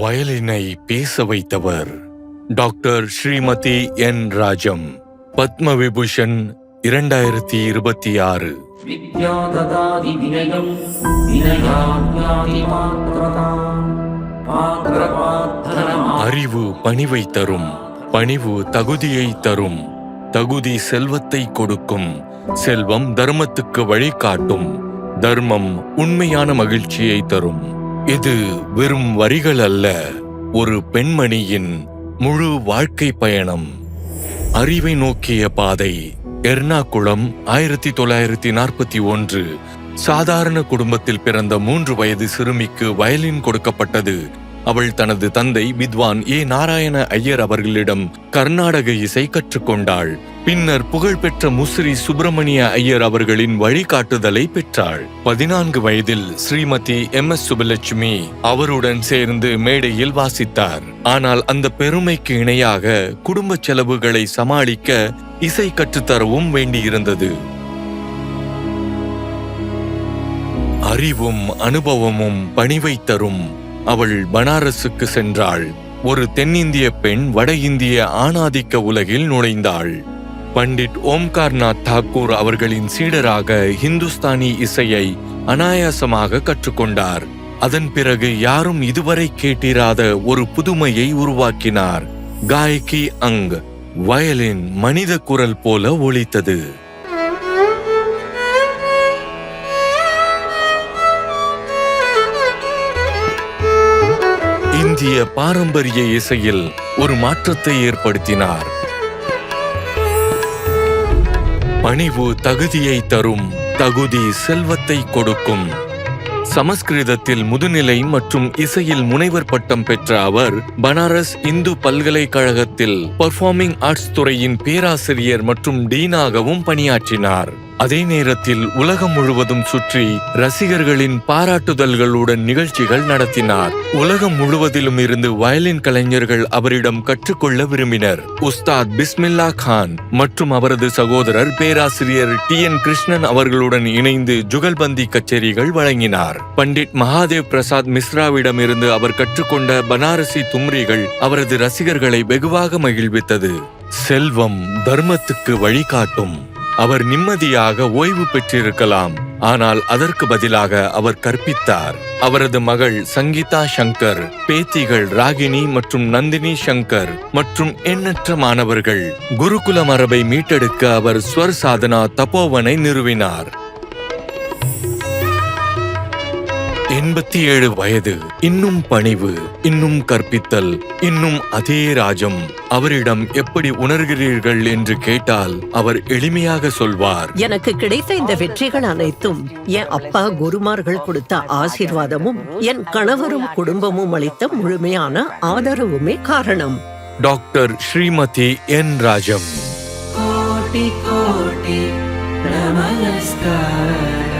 வயலினை பேச வைத்தவர் டாக்டர் ஸ்ரீமதி என் ராஜம். பத்ம விபூஷன் 2026. அறிவு பணிவை தரும், பணிவு தகுதியை தரும், தகுதி செல்வத்தை கொடுக்கும், செல்வம் தர்மத்துக்கு வழிகாட்டும், தர்மம் உண்மையான மகிழ்ச்சியை தரும். இது வெறும் வரிகள் அல்ல, ஒரு பெண்மணியின் முழு வாழ்க்கை பயணம். அறிவை நோக்கிய பாதை. எர்ணாகுளம், 1941. சாதாரண குடும்பத்தில் பிறந்த 3 வயது சிறுமிக்கு வயலின் கொடுக்கப்பட்டது. அவள் தனது தந்தை வித்வான் ஏ நாராயண ஐயர் அவர்களிடம் கர்நாடக இசை கற்றுக்கொண்டாள். பின்னர் புகழ்பெற்ற முசிறி சுப்பிரமணிய ஐயர் அவர்களின் வழிகாட்டுதலை பெற்றாள். 14 வயதில் ஸ்ரீமதி MS சுபலட்சுமி அவருடன் சேர்ந்து மேடையில் வாசித்தார். ஆனால் அந்த பெருமைக்கு இணையாக குடும்ப செலவுகளை சமாளிக்க இசை கற்றுத்தரவும் வேண்டியிருந்தது. அறிவும் அனுபவமும் பணிவை தரும். அவள் பனாரசுக்கு சென்றாள். ஒரு தென்னிந்திய பெண் வட இந்திய ஆணாதிக்க உலகில் நுழைந்தாள். பண்டிட் ஓம்கார்நாத் தாக்கூர் அவர்களின் சீடராக ஹிந்துஸ்தானி இசையை அனாயாசமாக கற்றுக்கொண்டார். அதன் பிறகு யாரும் இதுவரை கேட்டிராத ஒரு புதுமையை உருவாக்கினார். காயகி அங். வயலின் மனித குரல் போல ஒலித்தது. இந்திய பாரம்பரிய இசையில் ஒரு மாற்றத்தை ஏற்படுத்தினார். பணிவு தகுதியை தரும், தகுதி செல்வத்தை கொடுக்கும். சமஸ்கிருதத்தில் முதுநிலை மற்றும் இசையில் முனைவர் பட்டம் பெற்ற அவர் பனாரஸ் இந்து பல்கலைக்கழகத்தில் பெர்ஃபார்மிங் ஆர்ட்ஸ் துறையின் பேராசிரியர் மற்றும் டீனாகவும் பணியாற்றினார். அதே நேரத்தில் உலகம் முழுவதும் சுற்றி ரசிகர்களின் பாராட்டுதல்களுடன் நிகழ்ச்சிகள் நடத்தினார். உலகம் முழுவதிலும் இருந்து வயலின் கலைஞர்கள் அவரிடம் கற்றுக்கொள்ள விரும்பினர். உஸ்தாத் பிஸ்மில்லா கான் மற்றும் அவரது சகோதரர் பேராசிரியர் TN கிருஷ்ணன் அவர்களுடன் இணைந்து ஜுகல்பந்தி கச்சேரிகள் வழங்கினார். பண்டிட் மகாதேவ் பிரசாத் மிஸ்ராவிடம் இருந்து அவர் கற்றுக்கொண்ட பனாரசி தும்ரிகள் அவரது ரசிகர்களை வெகுவாக மகிழ்வித்தது. செல்வம் தர்மத்துக்கு வழிகாட்டும். அவர் நிம்மதியாக ஓய்வு பெற்றிருக்கலாம், ஆனால் அதற்கு பதிலாக அவர் கற்பித்தார். அவரது மகள் சங்கீதா சங்கர், பேத்திகள் ராகினி மற்றும் நந்தினி சங்கர் மற்றும் எண்ணற்ற மாணவர்கள். குருகுல மரபை மீட்டெடுக்க அவர் ஸ்வர் சாதனா தபோவனை நிறுவினார். 87 வயது. இன்னும் பணிவு, இன்னும் கற்பித்தல், இன்னும் அதே ராஜம். அவரிடம் எப்படி உணர்கிறீர்கள் என்று கேட்டால் அவர் எளிமையாக சொல்வார், எனக்கு கிடைத்த இந்த வெற்றிகள் அனைத்தும் என் அப்பா குருமார்கள் கொடுத்த ஆசீர்வாதமும் என் கணவரும் குடும்பமும் அளித்த முழுமையான ஆதரவுமே காரணம். டாக்டர் ஸ்ரீமதி என் ராஜம். கோடி கோடி நமஸ்காரம்.